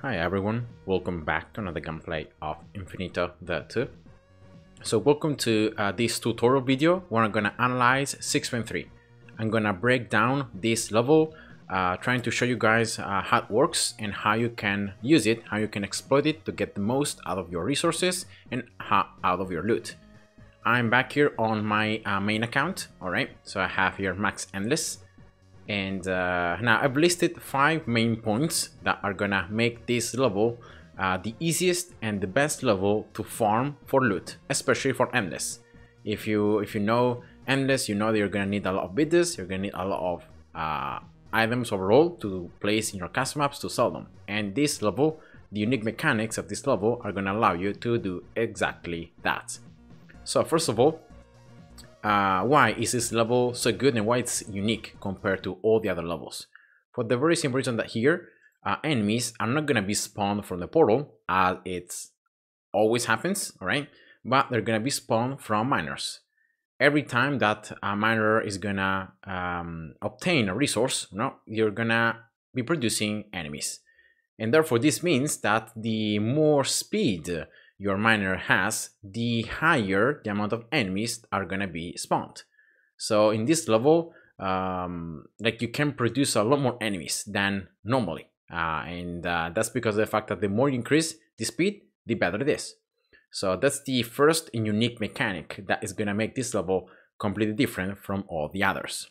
Hi everyone, welcome back to another gameplay of Infinitode 2. So welcome to this tutorial video where I'm gonna analyze 6.3. I'm gonna break down this level, trying to show you guys how it works and how you can use it, how you can exploit it to get the most out of your resources and out of your loot. I'm back here on my main account, alright, so I have here max endless. And now I've listed 5 main points that are gonna make this level the easiest and the best level to farm for loot, especially for endless. If you know endless, you know that you're gonna need a lot of bids, you're gonna need a lot of items overall to place in your custom maps to sell them. And this level, the unique mechanics of this level are gonna allow you to do exactly that. So first of all, why is this level so good and why it's unique compared to all the other levels? For the very simple reason that here, enemies are not going to be spawned from the portal, as it always happens, alright? But they're going to be spawned from miners. Every time that a miner is going to obtain a resource, you're going to be producing enemies. And therefore, this means that the more speed your miner has, the higher the amount of enemies are gonna be spawned. So in this level, like you can produce a lot more enemies than normally, and that's because of the fact that the more you increase the speed, the better it is. So that's the first and unique mechanic that is gonna make this level completely different from all the others.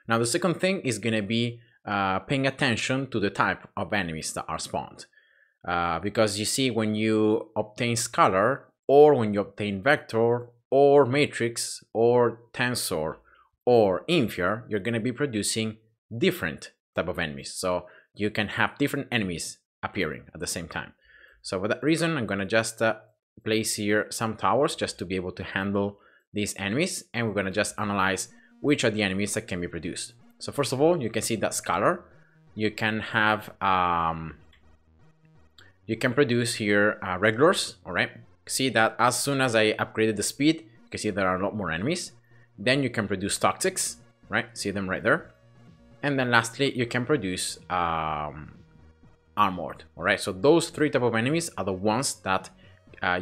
Now the second thing is gonna be paying attention to the type of enemies that are spawned. Because you see, when you obtain scalar, or when you obtain vector, or matrix, or tensor, or infer, you're going to be producing different type of enemies. So you can have different enemies appearing at the same time. So for that reason, I'm going to just place here some towers just to be able to handle these enemies, and we're going to just analyze which are the enemies that can be produced. So first of all, you can see that scalar. You can have you can produce here regulars, all right? See that as soon as I upgraded the speed, you can see there are a lot more enemies. Then you can produce toxics, right? See them right there. And then lastly, you can produce armored, all right? So those 3 type of enemies are the ones that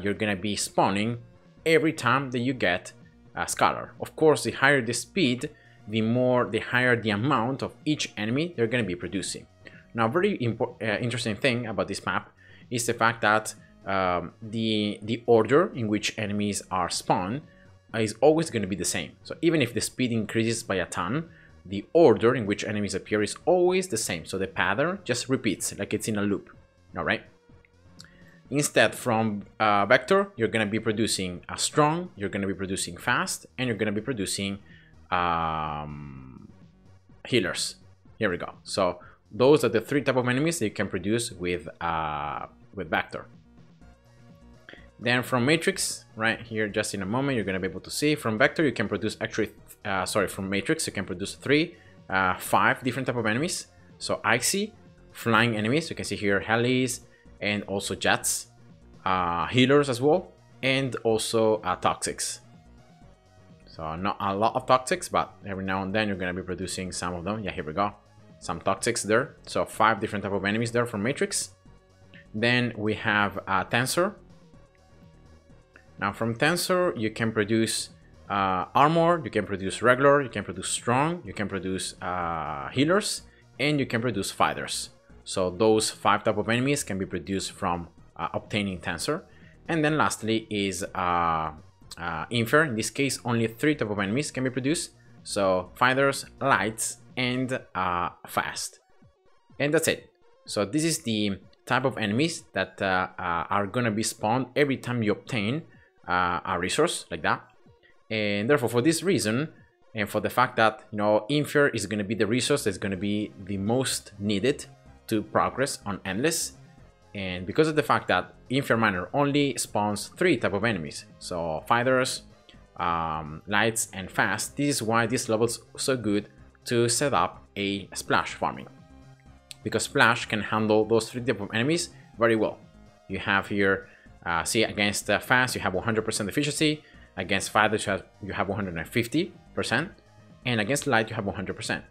you're gonna be spawning every time that you get a scalar. Of course, the higher the speed, the higher the amount of each enemy they're gonna be producing. Now, very interesting thing about this map is the fact that the order in which enemies are spawned is always going to be the same. So even if the speed increases by a ton, the order in which enemies appear is always the same. So the pattern just repeats, like it's in a loop. All right. Instead, from vector, you're going to be producing a strong, you're going to be producing fast, and you're going to be producing healers. Here we go. So those are the 3 type of enemies that you can produce with vector. Then from matrix, right here, just in a moment, you're going to be able to see from vector you can produce actually from matrix you can produce 5 different type of enemies. So icy, flying enemies, you can see here helis, and also jets, healers as well, and also toxics. So not a lot of toxics, but every now and then you're going to be producing some of them. Yeah, here we go, some toxics there. So 5 different type of enemies there from matrix. Then we have tensor. Now from tensor you can produce armor, you can produce regular, you can produce strong, you can produce healers, and you can produce fighters. So those 5 type of enemies can be produced from obtaining tensor. And then lastly is infer. In this case, only 3 type of enemies can be produced. So fighters, lights, and fast. And that's it. So this is the type of enemies that are gonna be spawned every time you obtain a resource like that. And therefore, for this reason, and for the fact that infer is gonna be the resource that's gonna be the most needed to progress on endless, and because of the fact that infer miner only spawns 3 type of enemies, so fighters, lights, and fast, this is why this level is so good to set up a splash farming, because splash can handle those 3 type of enemies very well. You have here, see, against fast you have 100% efficiency, against fighters you have 150%, and against light you have 100%.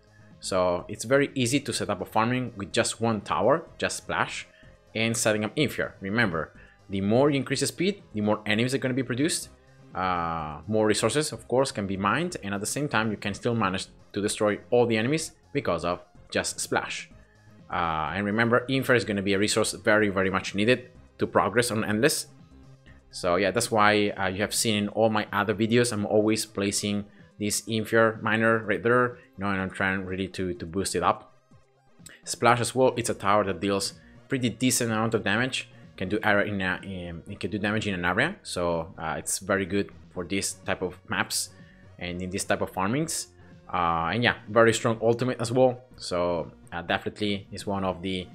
So it's very easy to set up a farming with just 1 tower, just splash, and setting up Inferior. Remember, the more you increase the speed, the more enemies are going to be produced. More resources, of course, can be mined, and at the same time, you can still manage to destroy all the enemies because of just Splash. And remember, Inferior is going to be a resource very, very much needed to progress on Endless. So yeah, that's why you have seen in all my other videos, I'm always placing this Inferior miner right there, and I'm trying really to boost it up. Splash as well, it's a tower that deals pretty decent amount of damage, can do it can do damage in an area, so it's very good for this type of maps and in this type of farmings. And yeah, very strong ultimate as well, so definitely is one of the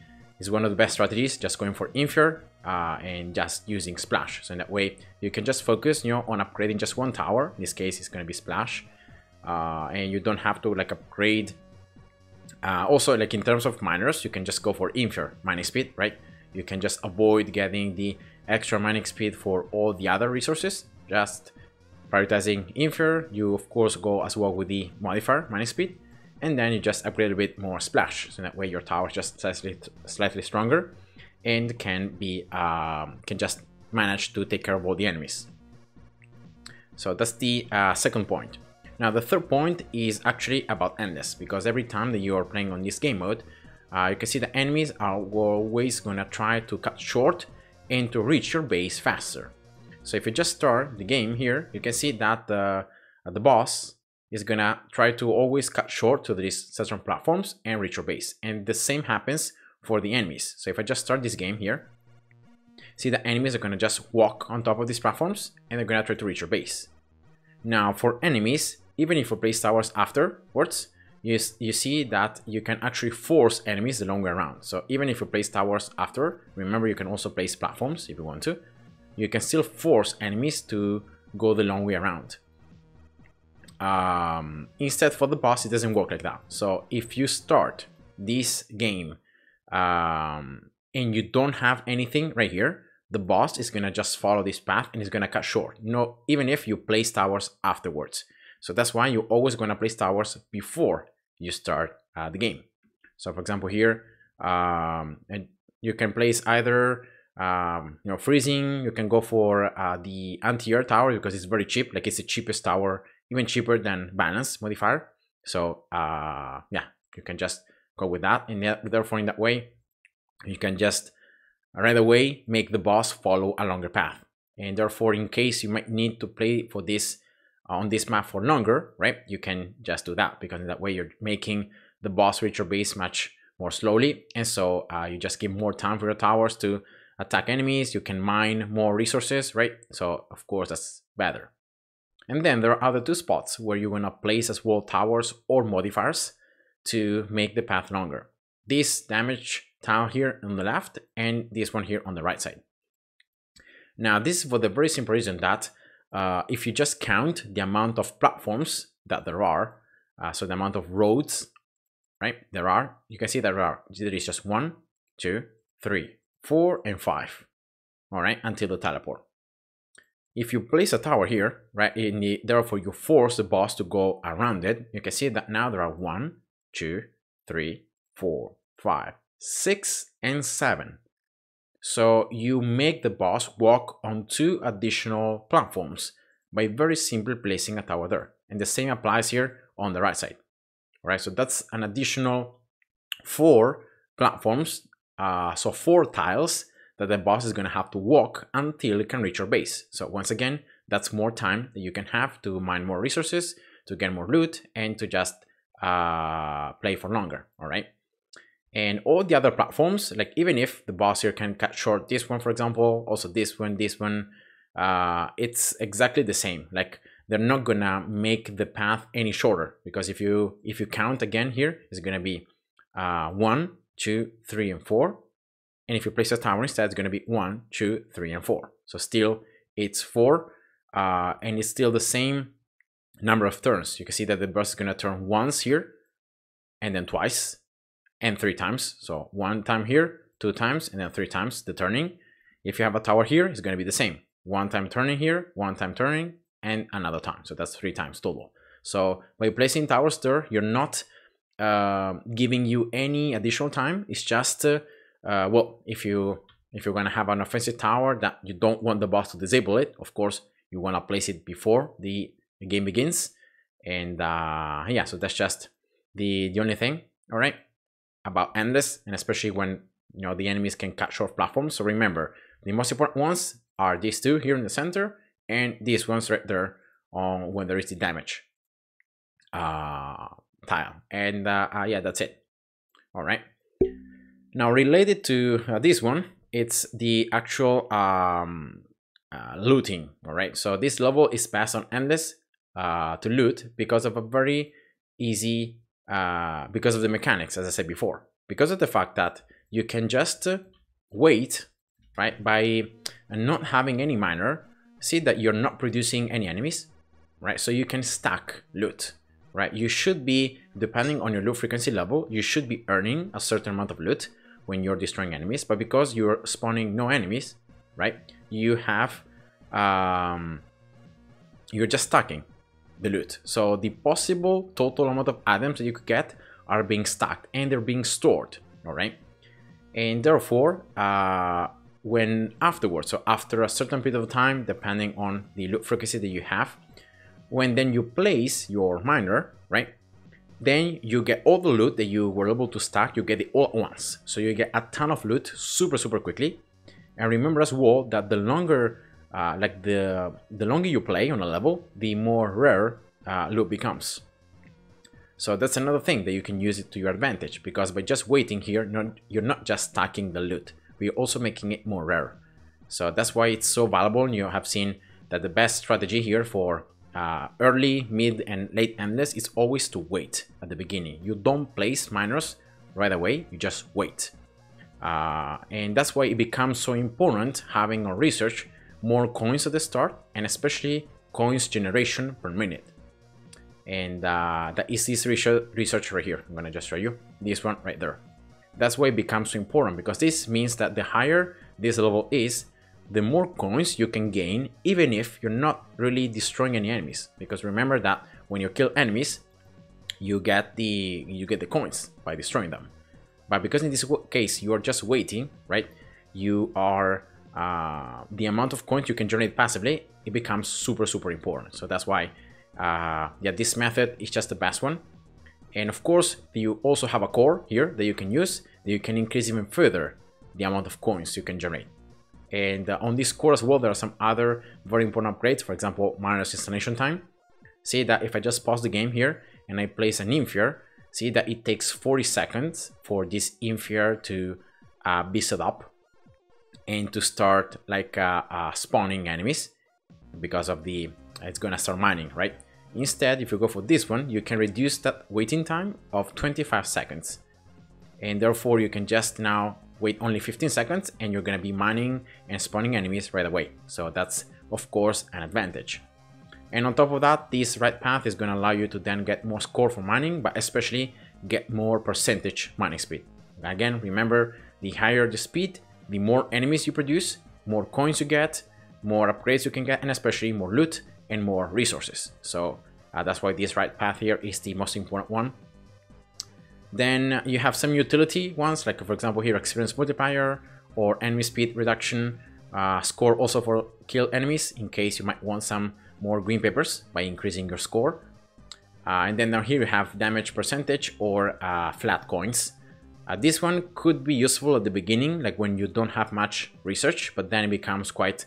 best strategies, just going for Inferior and just using Splash. So in that way you can just focus on upgrading just one tower. In this case it's going to be Splash, and you don't have to like upgrade. Also, like in terms of miners, you can just go for Inferior mining speed, right? You can just avoid getting the extra mining speed for all the other resources, just prioritizing Inferior. You of course go as well with the modifier mining speed, and then you just upgrade a bit more Splash, so that way your tower is just slightly stronger and can just manage to take care of all the enemies. So that's the second point. Now the third point is actually about Endless, because every time that you are playing on this game mode, you can see the enemies are always gonna try to cut short and to reach your base faster. So if you just start the game here, you can see that the boss is gonna try to always cut short to these certain platforms and reach your base, and the same happens for the enemies. So if I just start this game here, see the enemies are gonna just walk on top of these platforms and they're gonna try to reach your base. Now for enemies, even if you place towers afterwards, you see that you can actually force enemies the long way around. So even if you place towers after, remember you can also place platforms if you want to, you can still force enemies to go the long way around. Instead for the boss, it doesn't work like that. So if you start this game and you don't have anything right here, the boss is gonna just follow this path and it's gonna cut short. No, even if you place towers afterwards. So that's why you're always gonna place towers before you start the game. So for example here, and you can place either freezing. You can go for the anti-air tower because it's very cheap. Like it's the cheapest tower, even cheaper than balance modifier. So yeah, you can just go with that, and therefore in that way you can just right away make the boss follow a longer path. And therefore, in case you might need to play for this on this map for longer, right, you can just do that, because in that way you're making the boss reach your base much more slowly, and so you just give more time for your towers to attack enemies. You can mine more resources, right? So of course that's better. And then there are other two spots where you're gonna place as well towers or modifiers to make the path longer. This damage tower here on the left and this one here on the right side. Now this is for the very simple reason that if you just count the amount of platforms that there are, so the amount of roads, right, you can see there is just 1, 2, 3, 4, and 5, all right, until the teleport. If you place a tower here, right, therefore you force the boss to go around it, you can see that now there are 1, 2, 3, 4, 5, 6, and 7. So you make the boss walk on 2 additional platforms by very simply placing a tower there. And the same applies here on the right side. All right, so that's an additional 4 platforms, so 4 tiles that the boss is going to have to walk until it can reach your base. So once again, that's more time that you can have to mine more resources, to get more loot, and to just play for longer, all right? And all the other platforms, like even if the boss here can cut short this one, for example, also this one, it's exactly the same. Like they're not gonna make the path any shorter, because if you count again here, it's gonna be 1, 2, 3, and 4. And if you place a tower instead, it's gonna be 1, 2, 3, and 4. So still it's 4, and it's still the same number of turns. You can see that the boss is gonna turn once here, and then twice, and 3 times. So 1 time here, 2 times, and then 3 times the turning. If you have a tower here, it's going to be the same. 1 time turning here, 1 time turning, and another time. So that's 3 times total. So by placing towers there, you're not giving you any additional time. It's just well, if you're gonna have an offensive tower that you don't want the boss to disable it, of course you want to place it before the game begins. And yeah, so that's just the only thing, all right, about endless, and especially when the enemies can cut short platforms. So remember, the most important ones are these two here in the center, and these ones right there on when there is the damage tile. And yeah, that's it. All right. Now related to this one, it's the actual looting. All right. So this level is passed on endless to loot because of a very easy because of the mechanics, as I said before, because of the fact that you can just wait, right, by not having any miner. See that you're not producing any enemies, right? So you can stack loot, right? You should be, depending on your loot frequency level, you should be earning a certain amount of loot when you're destroying enemies. But because you're spawning no enemies, right, you have you're just stacking the loot. So the possible total amount of items that you could get are being stacked and they're being stored, all right? And therefore, when afterwards, so after a certain period of time, depending on the loot frequency that you have, when then you place your miner, right, then you get all the loot that you were able to stack, you get it all at once. So you get a ton of loot super quickly. And remember as well that the longer the longer you play on a level, the more rare loot becomes. So that's another thing that you can use it to your advantage, because by just waiting here, you're not just stacking the loot, but you're also making it more rare. So that's why it's so valuable. And you have seen that the best strategy here for early, mid, and late endless is always to wait at the beginning. You don't place miners right away, you just wait. And that's why it becomes so important having on research more coins at the start, and especially coins generation per minute. And that is this research right here. I'm gonna just show you this one right there. That's why it becomes so important, because this means that the higher this level is, the more coins you can gain, even if you're not really destroying any enemies. Because remember that when you kill enemies, you get the coins by destroying them. But because in this case you are just waiting, right? You are the amount of coins you can generate passively, it becomes super important. So that's why yeah, this method is just the best one. And of course, you also have a core here that you can use, that you can increase even further the amount of coins you can generate. And on this core as well, there are some other very important upgrades. For example, minus installation time. See that if I just pause the game here and I place an Infier, see that it takes 40 seconds for this Infier to be set up and to start like spawning enemies, because of the it's gonna start mining, right? Instead, if you go for this one, you can reduce that waiting time of 25 seconds. And therefore, you can just now wait only 15 seconds and you're gonna be mining and spawning enemies right away. So that's, of course, an advantage. And on top of that, this right path is gonna allow you to then get more score for mining, but especially get more percentage mining speed. Again, remember, the higher the speed, the more enemies you produce, more coins you get, more upgrades you can get, and especially more loot and more resources. So that's why this right path here is the most important one. Then you have some utility ones, like for example here, experience multiplier or enemy speed reduction, score also for kill enemies in case you might want some more green papers by increasing your score. And then down here you have damage percentage or flat coins. This one could be useful at the beginning, like when you don't have much research, but then it becomes quite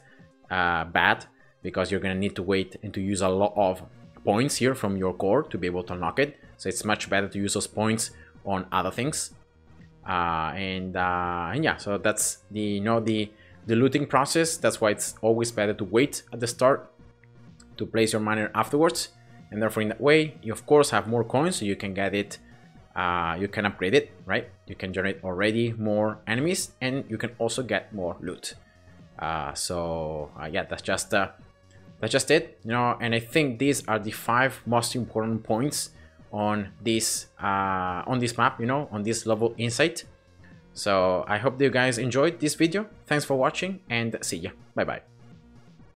bad, because you're gonna need to wait and to use a lot of points here from your core to be able to unlock it. So it's much better to use those points on other things. And yeah, so that's the the looting process. That's why it's always better to wait at the start to place your miner afterwards. And therefore, in that way, you of course have more coins, so you can get it. You can upgrade it, right? You can generate already more enemies, and you can also get more loot. So yeah, that's just it, and I think these are the 5 most important points on this map, on this level insight. So I hope that you guys enjoyed this video. Thanks for watching, and see ya. Bye bye.